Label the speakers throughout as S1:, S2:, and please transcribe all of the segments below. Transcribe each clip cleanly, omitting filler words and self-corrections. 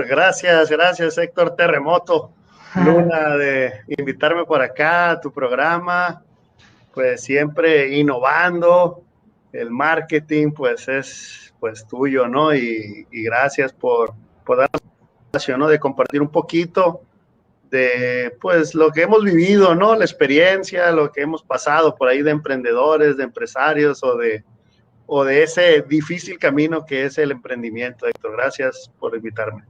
S1: Gracias Héctor Terremoto Luna de invitarme por acá a tu programa, pues siempre innovando, el marketing pues es pues tuyo, ¿no? Y gracias por dar la ocasión, ¿no? De compartir un poquito de pues lo que hemos vivido, ¿no? La experiencia, lo que hemos pasado por ahí de emprendedores, de empresarios o de ese difícil camino que es el emprendimiento, Héctor. Gracias por invitarme.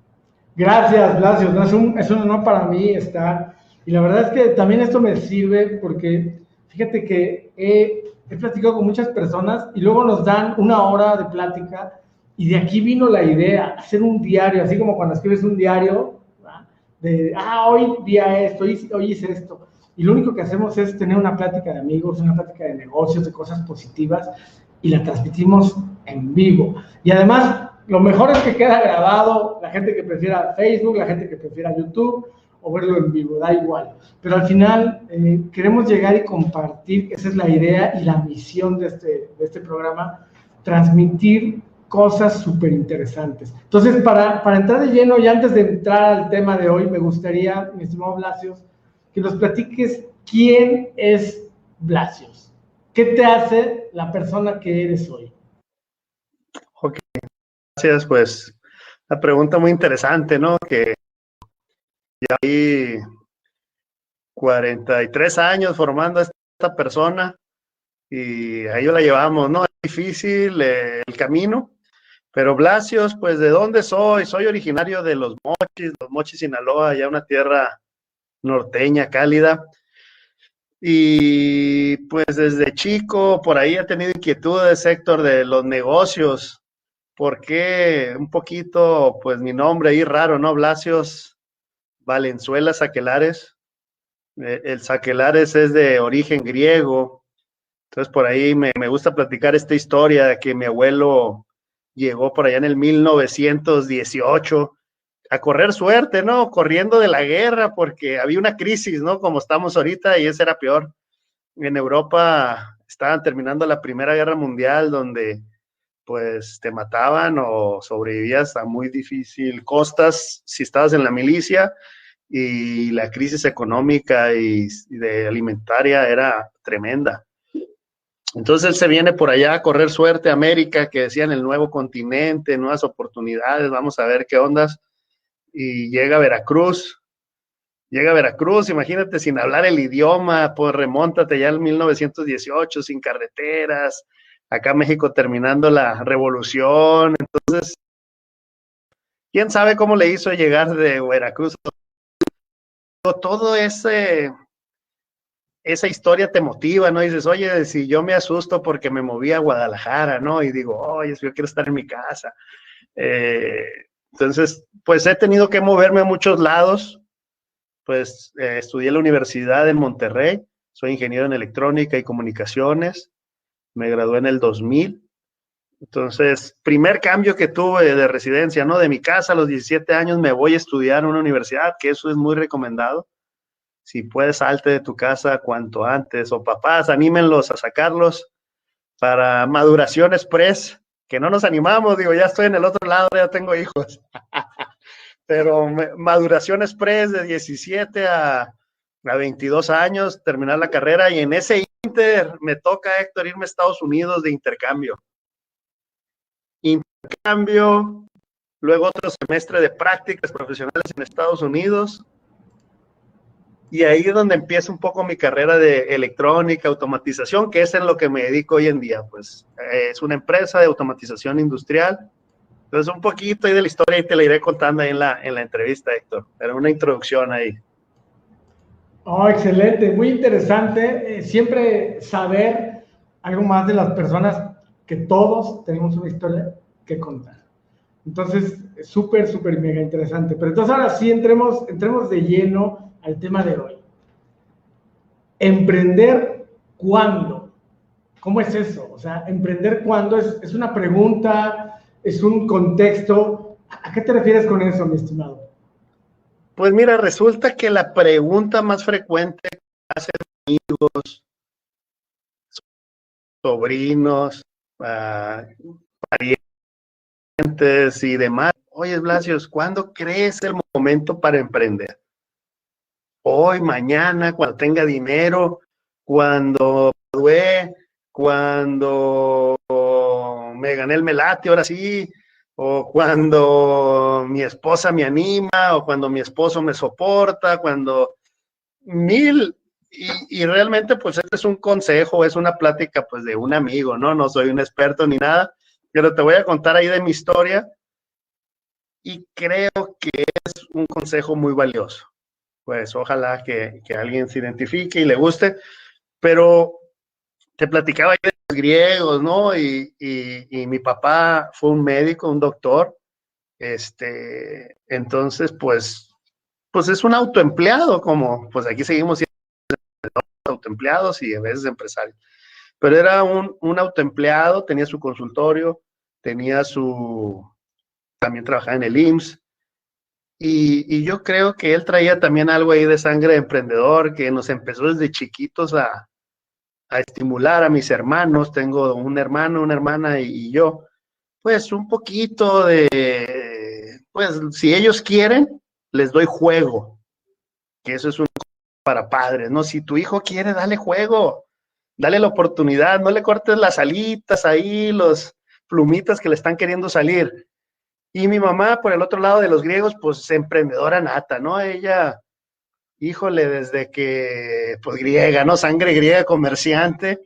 S2: Gracias, Blasio. No, es un honor para mí estar. Y la verdad es que también esto me sirve porque fíjate que he platicado con muchas personas y luego nos dan una hora de plática y de aquí vino la idea, hacer un diario, así como cuando escribes un diario, ¿verdad? De, hoy vi esto, hoy hice esto. Y lo único que hacemos es tener una plática de amigos, una plática de negocios, de cosas positivas y la transmitimos en vivo. Y además, lo mejor es que queda grabado, la gente que prefiera Facebook, la gente que prefiera YouTube o verlo en vivo, da igual. Pero al final queremos llegar y compartir, esa es la idea y la misión de este programa, transmitir cosas súper interesantes. Entonces, para entrar de lleno y antes de entrar al tema de hoy, me gustaría, mi estimado Blasios, que nos platiques quién es Blasios. ¿Qué te hace la persona que eres hoy?
S1: Ok, gracias, pues una pregunta muy interesante, ¿no? Que ya hay 43 años formando a esta persona y ahí la llevamos, ¿no? Es difícil el camino, pero Blasios, pues ¿de dónde soy? Soy originario de Los Mochis, Sinaloa, ya una tierra norteña, cálida. Y pues desde chico por ahí he tenido inquietudes, sector de los negocios. ¿Por qué? Un poquito, pues mi nombre ahí raro, ¿no? Blasios Valenzuela Saquelares. El Saquelares es de origen griego. Entonces por ahí me gusta platicar esta historia de que mi abuelo llegó por allá en el 1918 a correr suerte, ¿no? Corriendo de la guerra porque había una crisis, ¿no? Como estamos ahorita y esa era peor. En Europa estaban terminando la Primera Guerra Mundial donde pues te mataban o sobrevivías a muy difícil costas si estabas en la milicia y la crisis económica y de alimentaria era tremenda. Entonces él se viene por allá a correr suerte a América, que decían el nuevo continente, nuevas oportunidades, vamos a ver qué ondas, y llega a Veracruz, imagínate, sin hablar el idioma, pues remóntate ya en 1918, sin carreteras, acá México terminando la revolución, entonces, ¿quién sabe cómo le hizo llegar de Veracruz? Todo esa historia te motiva, ¿no? Y dices, oye, si yo me asusto porque me moví a Guadalajara, ¿no? Y digo, oye, yo quiero estar en mi casa. Entonces, pues he tenido que moverme a muchos lados, pues estudié en la Universidad de Monterrey, soy ingeniero en electrónica y comunicaciones, me gradué en el 2000. Entonces, primer cambio que tuve de residencia, ¿no? De mi casa a los 17 años me voy a estudiar en una universidad, que eso es muy recomendado. Si puedes, salte de tu casa cuanto antes, o papás, anímenlos a sacarlos para Maduración Express, que no nos animamos, digo, ya estoy en el otro lado, ya tengo hijos. Pero Maduración Express de 17 a 22 años, terminar la carrera, y en ese inter me toca, Héctor, irme a Estados Unidos de intercambio. Luego otro semestre de prácticas profesionales en Estados Unidos, y ahí es donde empieza un poco mi carrera de electrónica, automatización, que es en lo que me dedico hoy en día, pues es una empresa de automatización industrial. Entonces un poquito ahí de la historia y te la iré contando ahí en la entrevista, Héctor, pero una introducción ahí.
S2: Oh, excelente, muy interesante. Siempre saber algo más de las personas, que todos tenemos una historia que contar. Entonces, súper, súper mega interesante. Pero entonces ahora sí entremos de lleno al tema de hoy. ¿Emprender cuándo? ¿Cómo es eso? O sea, ¿emprender cuándo? ¿Es una pregunta? ¿Es un contexto? ¿A qué te refieres con eso, mi estimado?
S1: Pues mira, resulta que la pregunta más frecuente que hacen amigos, sobrinos, parientes y demás, oye, Blasios, ¿cuándo crees el momento para emprender? Hoy, mañana, cuando tenga dinero, cuando gradué, cuando me gané el melate, ahora sí, o cuando mi esposa me anima, o cuando mi esposo me soporta, cuando mil, y realmente pues este es un consejo, es una plática pues de un amigo, ¿no? No soy un experto ni nada, pero te voy a contar ahí de mi historia y creo que es un consejo muy valioso. Pues ojalá que alguien se identifique y le guste, pero te platicaba ahí de los griegos, ¿no? Y mi papá fue un médico, un doctor, entonces pues es un autoempleado, como pues aquí seguimos siendo autoempleados y a veces empresarios, pero era un autoempleado, tenía su consultorio, tenía también trabajaba en el IMSS, y yo creo que él traía también algo ahí de sangre de emprendedor, que nos empezó desde chiquitos a estimular a mis hermanos. Tengo un hermano, una hermana y yo, pues un poquito pues si ellos quieren, les doy juego, que eso es un para padres, ¿no? Si tu hijo quiere, dale juego, dale la oportunidad, no le cortes las alitas ahí, los plumitas que le están queriendo salir. Y mi mamá, por el otro lado de los griegos, pues emprendedora nata, ¿no? Ella, híjole, desde que, pues griega, ¿no? Sangre griega, comerciante.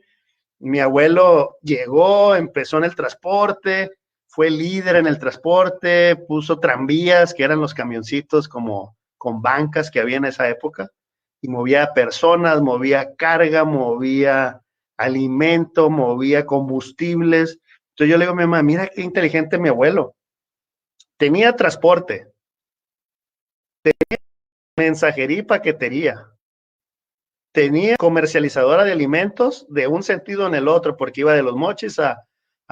S1: Mi abuelo llegó, empezó en el transporte, fue líder en el transporte, puso tranvías, que eran los camioncitos como con bancas que había en esa época, y movía personas, movía carga, movía alimento, movía combustibles. Entonces yo le digo a mi mamá, mira qué inteligente mi abuelo. Tenía transporte, mensajería y paquetería, tenía comercializadora de alimentos de un sentido en el otro, porque iba de Los Mochis a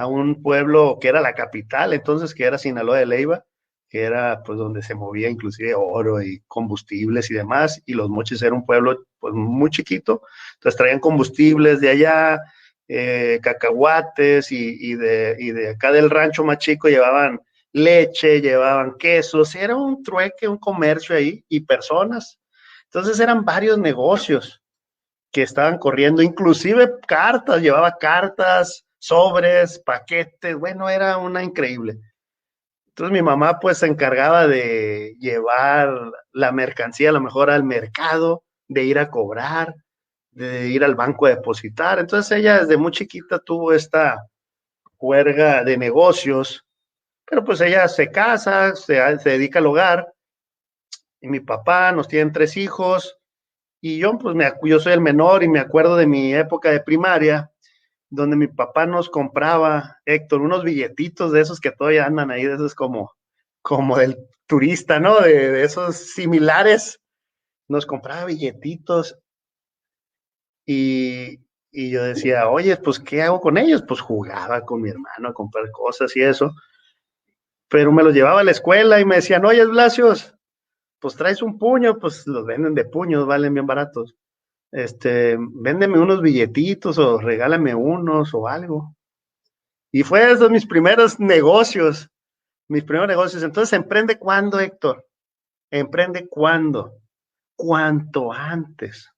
S1: un pueblo que era la capital, entonces que era Sinaloa de Leiva, que era pues donde se movía inclusive oro y combustibles y demás, y Los Mochis era un pueblo pues muy chiquito, entonces traían combustibles de allá, cacahuates y de acá del rancho más chico llevaban leche, llevaban quesos, era un trueque, un comercio ahí y personas. Entonces eran varios negocios que estaban corriendo, inclusive cartas, llevaba cartas, sobres, paquetes, bueno, era una increíble. Entonces mi mamá pues se encargaba de llevar la mercancía a lo mejor al mercado, de ir a cobrar, de ir al banco a depositar. Entonces ella desde muy chiquita tuvo esta juerga de negocios, pero pues ella se casa, se dedica al hogar, y mi papá, nos tienen 3 hijos, y yo, pues, yo soy el menor y me acuerdo de mi época de primaria, donde mi papá nos compraba, Héctor, unos billetitos de esos que todavía andan ahí, de esos como del turista, ¿no? De esos similares. Nos compraba billetitos y yo decía, oye, pues, ¿qué hago con ellos? Pues jugaba con mi hermano a comprar cosas y eso, pero me los llevaba a la escuela y me decían, oye, Blasios, pues traes un puño, pues los venden de puños, valen bien baratos. Véndeme unos billetitos o regálame unos o algo. Y fue esos mis primeros negocios, mis primeros negocios. Entonces, ¿emprende cuándo, Héctor? ¿Emprende cuándo? Cuanto antes.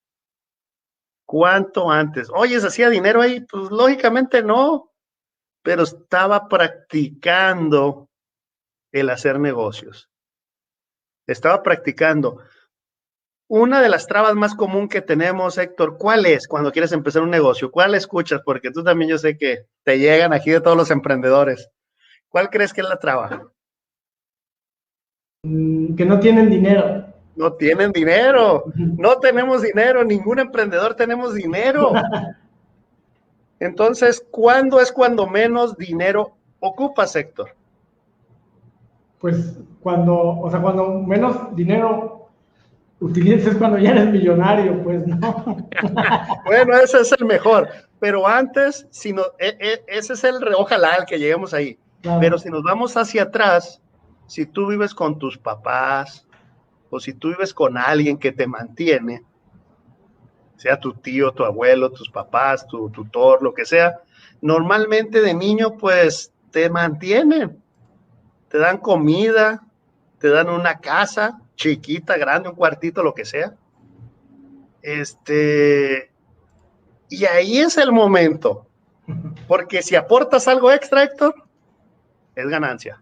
S1: ¿Cuánto antes? Oye, ¿se hacía dinero ahí? Pues lógicamente no, pero estaba practicando el hacer negocios. Estaba practicando. Una de las trabas más común que tenemos, Héctor, ¿cuál es cuando quieres empezar un negocio? ¿Cuál escuchas? Porque tú también yo sé que te llegan aquí de todos los emprendedores. ¿Cuál crees que es la traba?
S2: Que no tienen dinero.
S1: No tienen dinero, no tenemos dinero, ningún emprendedor tenemos dinero. Entonces, ¿cuándo es cuando menos dinero ocupas, Héctor?
S2: Pues cuando menos dinero utilices cuando ya eres millonario, pues no.
S1: Bueno, ese es el mejor, pero antes, ese es ojalá el que lleguemos ahí,
S2: Claro.
S1: Pero si nos vamos hacia atrás, si tú vives con tus papás o si tú vives con alguien que te mantiene, sea tu tío, tu abuelo, tus papás, tu tutor, lo que sea, normalmente de niño pues te mantienen. te dan comida, te dan una casa, chiquita, grande, un cuartito, lo que sea. Y ahí es el momento, porque si aportas algo extra, Héctor, es ganancia.